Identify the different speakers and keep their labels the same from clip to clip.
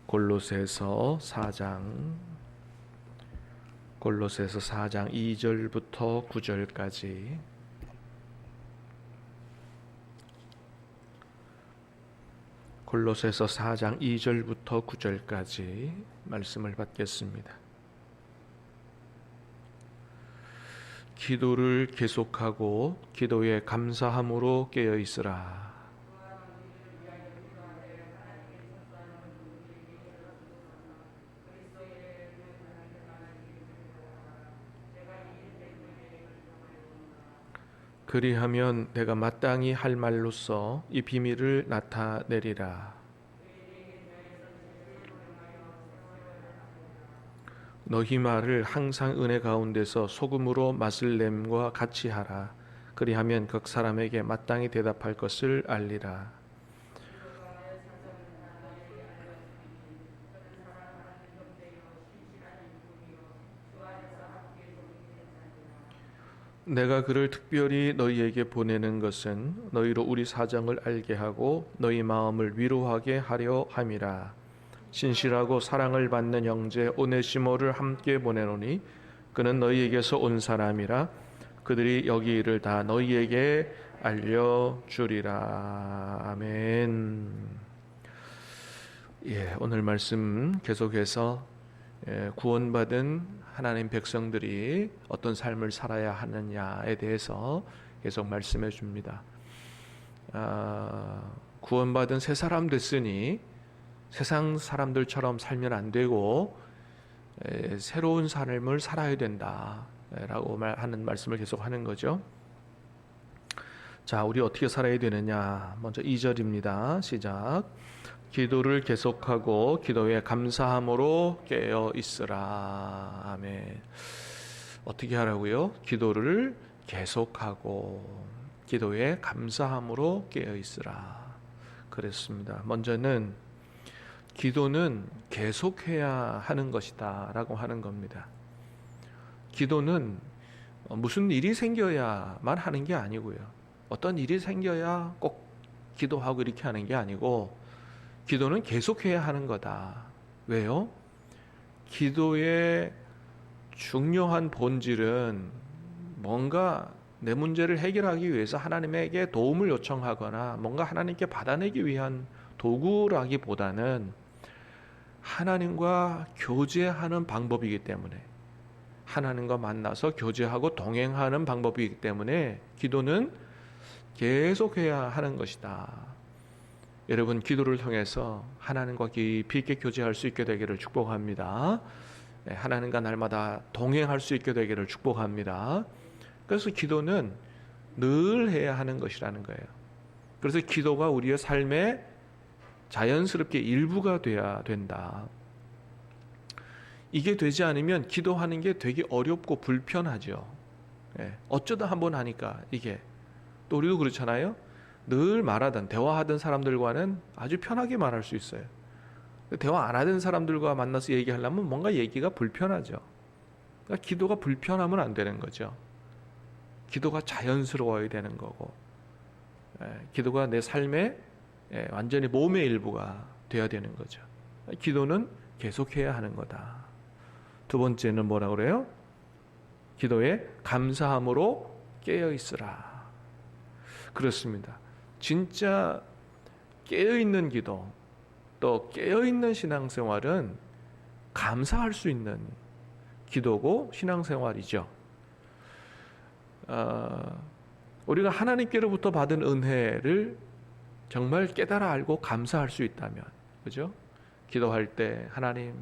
Speaker 1: 골로새서 4장 2절부터 9절까지 골로새서 4장 2절부터 9절까지 말씀을 받겠습니다. 기도를 계속하고 기도에 감사함으로 깨어 있으라. 그리하면 내가 마땅히 할 말로써 이 비밀을 나타내리라. 너희 말을 항상 은혜 가운데서 소금으로 맛을 냄과 같이 하라. 그리하면 각 사람에게 마땅히 대답할 것을 알리라. 내가 그를 특별히 너희에게 보내는 것은 너희로 우리 사정을 알게 하고 너희 마음을 위로하게 하려 함이라. 신실하고 사랑을 받는 형제 오네시모를 함께 보내노니 그는 너희에게서 온 사람이라. 그들이 여기 일을 다 너희에게 알려주리라. 아멘. 오늘 말씀 계속해서 구원받은 하나님 백성들이 어떤 삶을 살아야 하느냐에 대해서 계속 말씀해 줍니다. 구원받은 새 사람 됐으니 세상 사람들처럼 살면 안 되고 새로운 삶을 살아야 된다라고 하는 말씀을 계속 하는 거죠. 자, 우리 어떻게 살아야 되느냐? 먼저 2절입니다. 시작. 기도를 계속하고 기도에 감사함으로 깨어 있으라. 아멘. 어떻게 하라고요? 기도를 계속하고 기도에 감사함으로 깨어 있으라. 그랬습니다. 먼저는 기도는 계속해야 하는 것이다 라고 하는 겁니다. 기도는 무슨 일이 생겨야만 하는 게 아니고요. 어떤 일이 생겨야 꼭 기도하고 이렇게 하는 게 아니고 기도는 계속해야 하는 거다. 왜요? 기도의 중요한 본질은 뭔가 내 문제를 해결하기 위해서 하나님에게 도움을 요청하거나 뭔가 하나님께 받아내기 위한 도구라기보다는 하나님과 교제하는 방법이기 때문에 하나님과 만나서 교제하고 동행하는 방법이기 때문에 기도는 계속해야 하는 것이다. 여러분 기도를 통해서 하나님과 깊이 있게 교제할 수 있게 되기를 축복합니다. 하나님과 날마다 동행할 수 있게 되기를 축복합니다. 그래서 기도는 늘 해야 하는 것이라는 거예요. 그래서 기도가 우리의 삶의 자연스럽게 일부가 돼야 된다. 이게 되지 않으면 기도하는 게 되게 어렵고 불편하죠. 어쩌다 한번 하니까 이게 또 우리도 그렇잖아요. 늘 말하던 대화하던 사람들과는 아주 편하게 말할 수 있어요. 대화 안 하던 사람들과 만나서 얘기하려면 뭔가 얘기가 불편하죠. 그러니까 기도가 불편하면 안 되는 거죠. 기도가 자연스러워야 되는 거고 기도가 내 삶의 완전히 몸의 일부가 돼야 되는 거죠. 기도는 계속해야 하는 거다. 두 번째는 뭐라 그래요? 기도에 감사함으로 깨어 있으라. 그렇습니다. 진짜 깨어있는 기도, 또 깨어있는 신앙생활은 감사할 수 있는 기도고 신앙생활이죠. 우리가 하나님께로부터 받은 은혜를 정말 깨달아 알고 감사할 수 있다면, 그죠? 기도할 때 하나님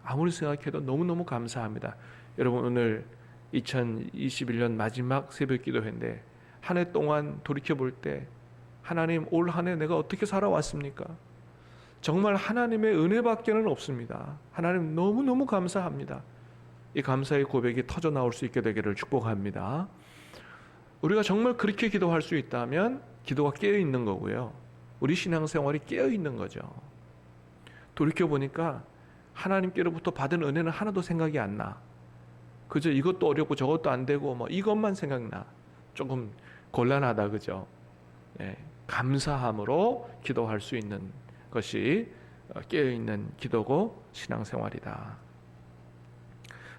Speaker 1: 아무리 생각해도 너무너무 감사합니다. 여러분 오늘 2021년 마지막 새벽 기도회인데 한 해 동안 돌이켜볼 때 하나님 올 한 해 내가 어떻게 살아왔습니까? 정말 하나님의 은혜밖에는 없습니다. 하나님 너무너무 감사합니다. 이 감사의 고백이 터져 나올 수 있게 되기를 축복합니다. 우리가 정말 그렇게 기도할 수 있다면 기도가 깨어있는 거고요. 우리 신앙생활이 깨어있는 거죠. 돌이켜보니까 하나님께로부터 받은 은혜는 하나도 생각이 안 나. 그저 이것도 어렵고 저것도 안 되고 뭐 이것만 생각나. 조금 곤란하다, 그죠? 감사함으로 기도할 수 있는 것이 깨어있는 기도고 신앙생활이다.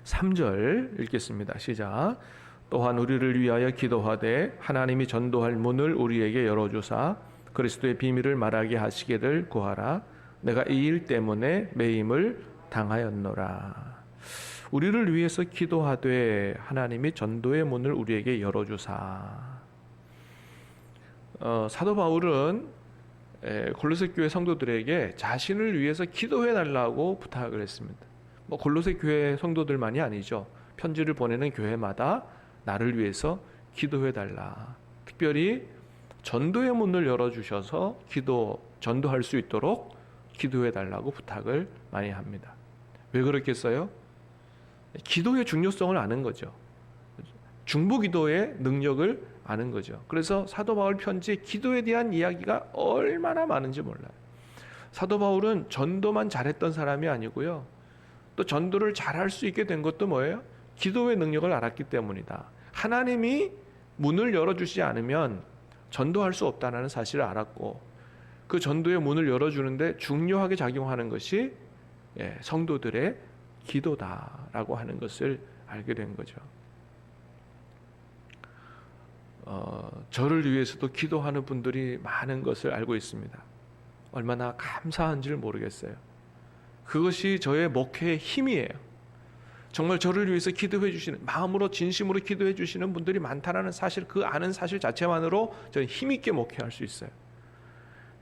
Speaker 1: 3절 읽겠습니다. 시작. 또한 우리를 위하여 기도하되 하나님이 전도할 문을 우리에게 열어주사 그리스도의 비밀을 말하게 하시기를 구하라. 내가 이 일 때문에 매임을 당하였노라. 우리를 위해서 기도하되 하나님이 전도의 문을 우리에게 열어주사. 사도 바울은 골로새 교회 성도들에게 자신을 위해서 기도해 달라고 부탁을 했습니다. 골로새 교회 성도들만이 아니죠. 편지를 보내는 교회마다 나를 위해서 기도해 달라. 특별히 전도의 문을 열어주셔서 전도할 수 있도록 기도해 달라고 부탁을 많이 합니다. 왜 그렇겠어요? 기도의 중요성을 아는 거죠. 중보기도의 능력을 아는 거죠. 그래서 사도 바울 편지에 기도에 대한 이야기가 얼마나 많은지 몰라요. 사도 바울은 전도만 잘했던 사람이 아니고요. 또 전도를 잘할 수 있게 된 것도 뭐예요? 기도의 능력을 알았기 때문이다. 하나님이 문을 열어주지 않으면 전도할 수 없다는 사실을 알았고 그 전도의 문을 열어주는데 중요하게 작용하는 것이 성도들의 기도다라고 하는 것을 알게 된 거죠. 저를 위해서도 기도하는 분들이 많은 것을 알고 있습니다. 얼마나 감사한지를 모르겠어요. 그것이 저의 목회의 힘이에요. 정말 저를 위해서 기도해 주시는, 마음으로 진심으로 기도해 주시는 분들이 많다는 사실, 그 아는 사실 자체만으로 저는 힘있게 목회할 수 있어요.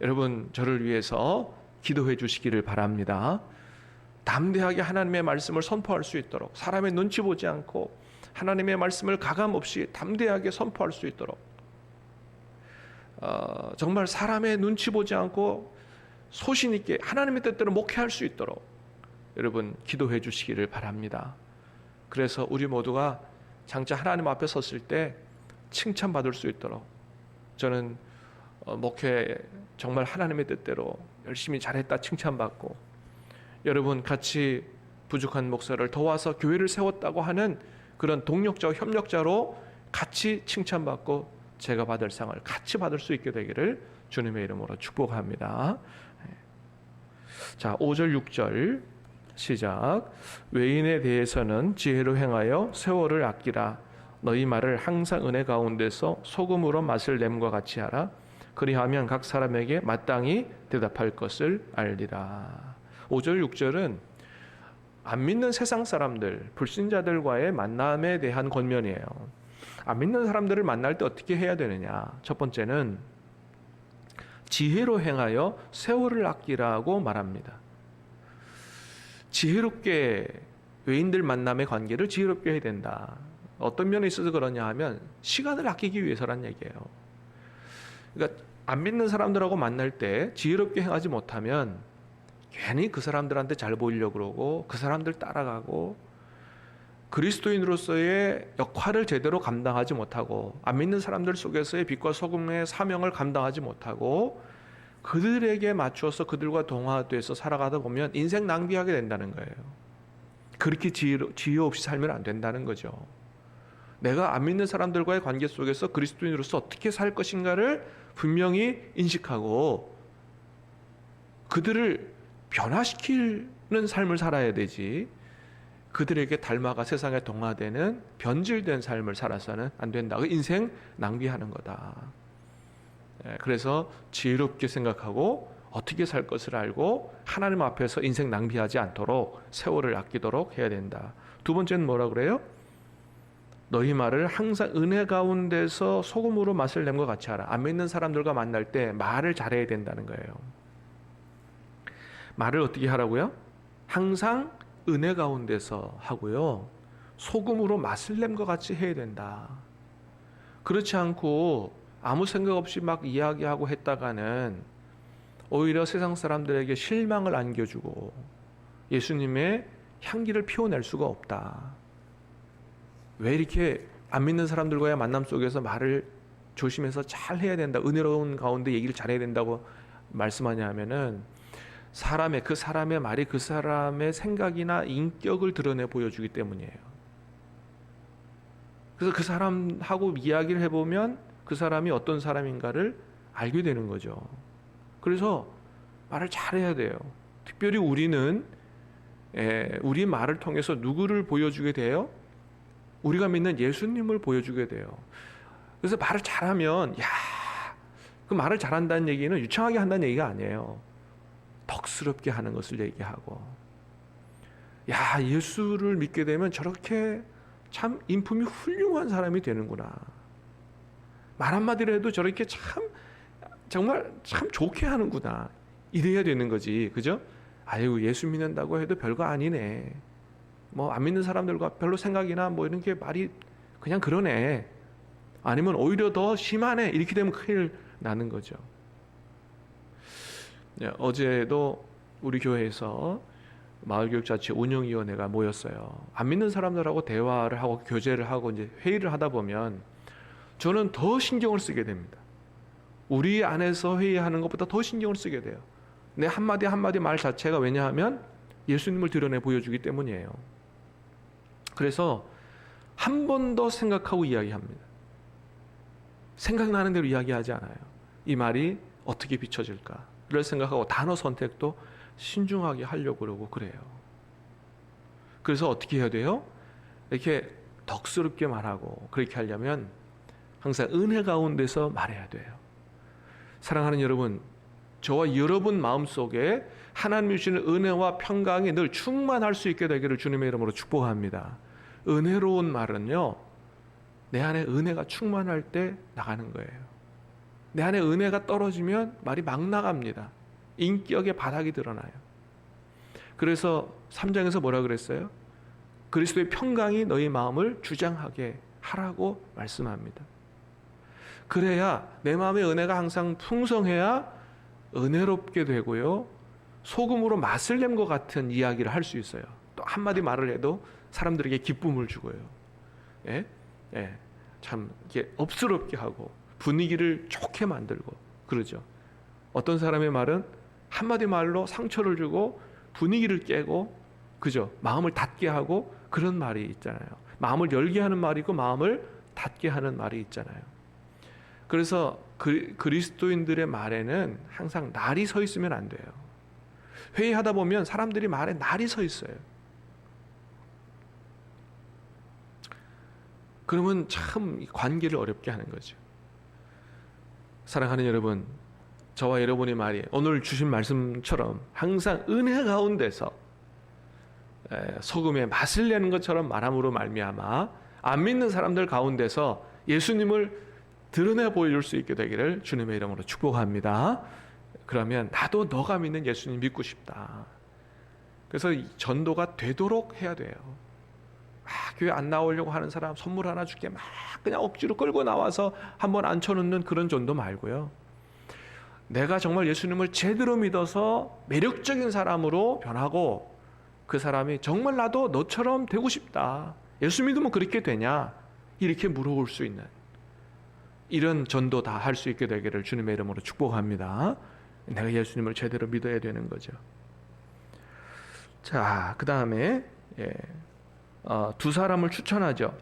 Speaker 1: 여러분, 저를 위해서 기도해 주시기를 바랍니다. 담대하게 하나님의 말씀을 선포할 수 있도록, 사람의 눈치 보지 않고 하나님의 말씀을 가감없이 담대하게 선포할 수 있도록, 정말 사람의 눈치 보지 않고 소신 있게 하나님의 뜻대로 목회할 수 있도록 여러분 기도해 주시기를 바랍니다. 그래서 우리 모두가 장차 하나님 앞에 섰을 때 칭찬받을 수 있도록 저는 목회 정말 하나님의 뜻대로 열심히 잘했다 칭찬받고, 여러분 같이 부족한 목사를 도와서 교회를 세웠다고 하는 그런 동력자와 협력자로 같이 칭찬받고 제가 받을 상을 같이 받을 수 있게 되기를 주님의 이름으로 축복합니다. 자, 5절 6절 시작. 외인에 대해서는 지혜로 행하여 세월을 아끼라. 너희 말을 항상 은혜 가운데서 소금으로 맛을 냄과 같이 하라. 그리하면 각 사람에게 마땅히 대답할 것을 알리라. 5절 6절은 안 믿는 세상 사람들, 불신자들과의 만남에 대한 권면이에요. 안 믿는 사람들을 만날 때 어떻게 해야 되느냐? 첫 번째는 지혜로 행하여 세월을 아끼라고 말합니다. 지혜롭게 외인들 만남의 관계를 지혜롭게 해야 된다. 어떤 면에 있어서 그러냐 하면 시간을 아끼기 위해서란 얘기예요. 그러니까 안 믿는 사람들하고 만날 때 지혜롭게 행하지 못하면 괜히 그 사람들한테 잘 보이려고 그러고 그 사람들 따라가고 그리스도인으로서의 역할을 제대로 감당하지 못하고 안 믿는 사람들 속에서의 빛과 소금의 사명을 감당하지 못하고 그들에게 맞추어서 그들과 동화돼서 살아가다 보면 인생 낭비하게 된다는 거예요. 그렇게 지혜 없이 살면 안 된다는 거죠. 내가 안 믿는 사람들과의 관계 속에서 그리스도인으로서 어떻게 살 것인가를 분명히 인식하고 그들을 변화시키는 삶을 살아야 되지, 그들에게 닮아가 세상에 동화되는 변질된 삶을 살아서는 안 된다. 인생 낭비하는 거다. 그래서 지혜롭게 생각하고 어떻게 살 것을 알고 하나님 앞에서 인생 낭비하지 않도록 세월을 아끼도록 해야 된다. 두 번째는 뭐라 그래요? 너희 말을 항상 은혜 가운데서 소금으로 맛을 낸 것 같이 하라. 안 믿는 사람들과 만날 때 말을 잘해야 된다는 거예요. 말을 어떻게 하라고요? 항상 은혜 가운데서 하고요. 소금으로 맛을 낸 것 같이 해야 된다. 그렇지 않고 아무 생각 없이 막 이야기하고 했다가는 오히려 세상 사람들에게 실망을 안겨주고 예수님의 향기를 피워낼 수가 없다. 왜 이렇게 안 믿는 사람들과의 만남 속에서 말을 조심해서 잘 해야 된다, 은혜로운 가운데 얘기를 잘해야 된다고 말씀하냐 하면은 그 사람의 말이 그 사람의 생각이나 인격을 드러내 보여주기 때문이에요. 그래서 그 사람하고 이야기를 해보면 그 사람이 어떤 사람인가를 알게 되는 거죠. 그래서 말을 잘해야 돼요. 특별히 우리는 우리 말을 통해서 누구를 보여주게 돼요? 우리가 믿는 예수님을 보여주게 돼요. 그래서 말을 잘하면 그 말을 잘한다는 얘기는 유창하게 한다는 얘기가 아니에요. 덕스럽게 하는 것을 얘기하고, 예수를 믿게 되면 저렇게 참 인품이 훌륭한 사람이 되는구나. 말 한마디로 해도 저렇게 정말 참 좋게 하는구나. 이래야 되는 거지. 그죠? 아유, 예수 믿는다고 해도 별거 아니네. 뭐 안 믿는 사람들과 별로 생각이나 뭐 이런 게 말이 그냥 그러네. 아니면 오히려 더 심하네. 이렇게 되면 큰일 나는 거죠. 어제도 우리 교회에서 마을교육자치 운영위원회가 모였어요. 안 믿는 사람들하고 대화를 하고 교제를 하고 이제 회의를 하다 보면 저는 더 신경을 쓰게 됩니다. 우리 안에서 회의하는 것보다 더 신경을 쓰게 돼요. 내 한마디 한마디 말 자체가 왜냐하면 예수님을 드러내 보여주기 때문이에요. 그래서 한 번 더 생각하고 이야기합니다. 생각나는 대로 이야기하지 않아요. 이 말이 어떻게 비춰질까를 생각하고 단어 선택도 신중하게 하려고 그러고 그래요. 그래서 어떻게 해야 돼요? 이렇게 덕스럽게 말하고 그렇게 하려면 항상 은혜 가운데서 말해야 돼요. 사랑하는 여러분, 저와 여러분 마음속에 하나님이 주시는 은혜와 평강이 늘 충만할 수 있게 되기를 주님의 이름으로 축복합니다. 은혜로운 말은요, 내 안에 은혜가 충만할 때 나가는 거예요. 내 안에 은혜가 떨어지면 말이 막 나갑니다. 인격의 바닥이 드러나요. 그래서 3장에서 뭐라 그랬어요? 그리스도의 평강이 너희 마음을 주장하게 하라고 말씀합니다. 그래야 내 마음의 은혜가 항상 풍성해야 은혜롭게 되고요, 소금으로 맛을 낸 것 같은 이야기를 할 수 있어요. 또 한마디 말을 해도 사람들에게 기쁨을 주고요. 참 이게 업스럽게 하고 분위기를 좋게 만들고 그러죠. 어떤 사람의 말은 한마디 말로 상처를 주고 분위기를 깨고, 그죠? 마음을 닫게 하고 그런 말이 있잖아요. 마음을 열게 하는 말이 있고 마음을 닫게 하는 말이 있잖아요. 그래서 그리스도인들의 말에는 항상 날이 서 있으면 안 돼요. 회의하다 보면 사람들이 말에 날이 서 있어요. 그러면 참 관계를 어렵게 하는 거죠. 사랑하는 여러분, 저와 여러분의 말이 오늘 주신 말씀처럼 항상 은혜 가운데서 소금의 맛을 내는 것처럼 말함으로 말미암아 안 믿는 사람들 가운데서 예수님을 드러내 보여줄 수 있게 되기를 주님의 이름으로 축복합니다. 그러면 나도 너가 믿는 예수님 믿고 싶다. 그래서 전도가 되도록 해야 돼요. 교회 안 나오려고 하는 사람 선물 하나 줄게 막 그냥 억지로 끌고 나와서 한번 앉혀놓는 그런 전도 말고요. 내가 정말 예수님을 제대로 믿어서 매력적인 사람으로 변하고 그 사람이 정말 나도 너처럼 되고 싶다. 예수 믿으면 그렇게 되냐? 이렇게 물어볼 수 있는 이런 전도 다 할 수 있게 되기를 주님의 이름으로 축복합니다. 내가 예수님을 제대로 믿어야 되는 거죠. 자, 그 다음에 두 사람을 추천하죠.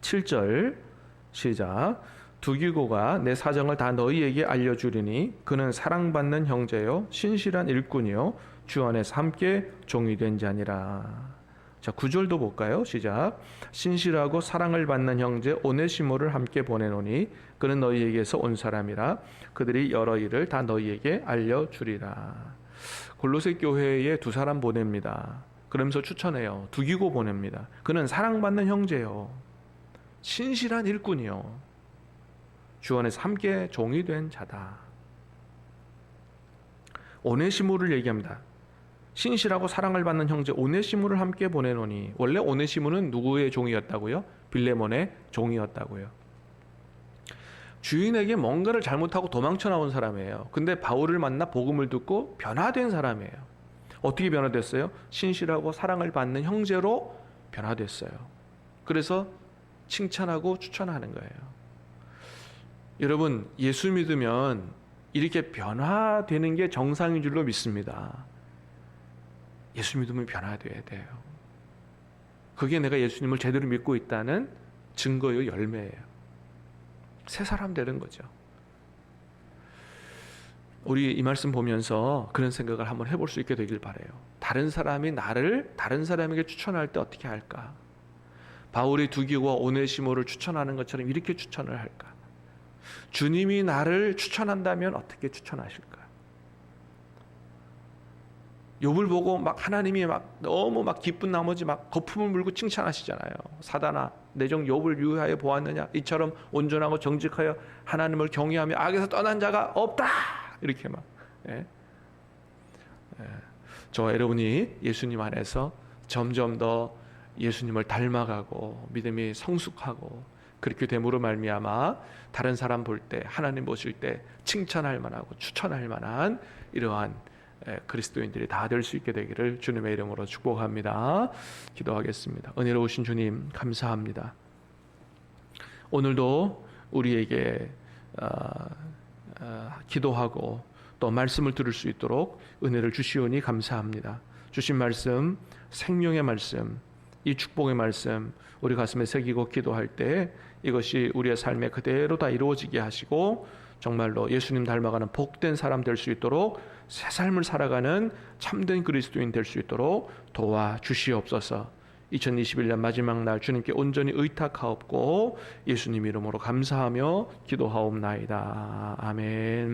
Speaker 1: 7절 시작. 두기고가 내 사정을 다 너희에게 알려주리니 그는 사랑받는 형제요 신실한 일꾼이요 주 안에서 함께 종이 된 자니라. 자, 9절도 볼까요? 시작. 신실하고 사랑을 받는 형제 오네시모를 함께 보내노니 그는 너희에게서 온 사람이라. 그들이 여러 일을 다 너희에게 알려주리라. 골로새 교회에 두 사람 보냅니다. 그러면서 추천해요. 두기고 보냅니다. 그는 사랑받는 형제요 신실한 일꾼이요 주 안에서 함께 종이 된 자다. 오네시모를 얘기합니다. 신실하고 사랑을 받는 형제 오네시모를 함께 보내노니, 원래 오네시모는 누구의 종이었다고요? 빌레몬의 종이었다고요. 주인에게 뭔가를 잘못하고 도망쳐 나온 사람이에요. 근데 바울을 만나 복음을 듣고 변화된 사람이에요. 어떻게 변화됐어요? 신실하고 사랑을 받는 형제로 변화됐어요. 그래서 칭찬하고 추천하는 거예요. 여러분, 예수 믿으면 이렇게 변화되는 게 정상인 줄로 믿습니다. 예수 믿으면 변화돼야 돼요. 그게 내가 예수님을 제대로 믿고 있다는 증거요, 열매예요. 새 사람 되는 거죠. 우리 이 말씀 보면서 그런 생각을 한번 해볼 수 있게 되길 바라요. 다른 사람이 나를 다른 사람에게 추천할 때 어떻게 할까? 바울이 두기와 오네시모를 추천하는 것처럼 이렇게 추천을 할까? 주님이 나를 추천한다면 어떻게 추천하실까? 욥을 보고 막 하나님이 막 너무 막 기쁜 나머지 막 거품을 물고 칭찬하시잖아요. 사단아, 내 종 욥을 유하여 보았느냐? 이처럼 온전하고 정직하여 하나님을 경외하며 악에서 떠난 자가 없다. 이렇게 막. 예. 예. 저와 여러분이 예수님 안에서 점점 더 예수님을 닮아가고 믿음이 성숙하고 그렇게 됨으로 말미암아 다른 사람 볼 때, 하나님 보실 때 칭찬할 만하고 추천할 만한 이러한 그리스도인들이 다 될 수 있게 되기를 주님의 이름으로 축복합니다. 기도하겠습니다. 은혜로우신 주님 감사합니다. 오늘도 우리에게 기도하고 또 말씀을 들을 수 있도록 은혜를 주시오니 감사합니다. 주신 말씀, 생명의 말씀, 이 축복의 말씀 우리 가슴에 새기고 기도할 때 이것이 우리의 삶에 그대로 다 이루어지게 하시고 정말로 예수님 닮아가는 복된 사람 될 수 있도록 새 삶을 살아가는 참된 그리스도인 될 수 있도록 도와주시옵소서. 2021년 마지막 날 주님께 온전히 의탁하옵고 예수님 이름으로 감사하며 기도하옵나이다. 아멘.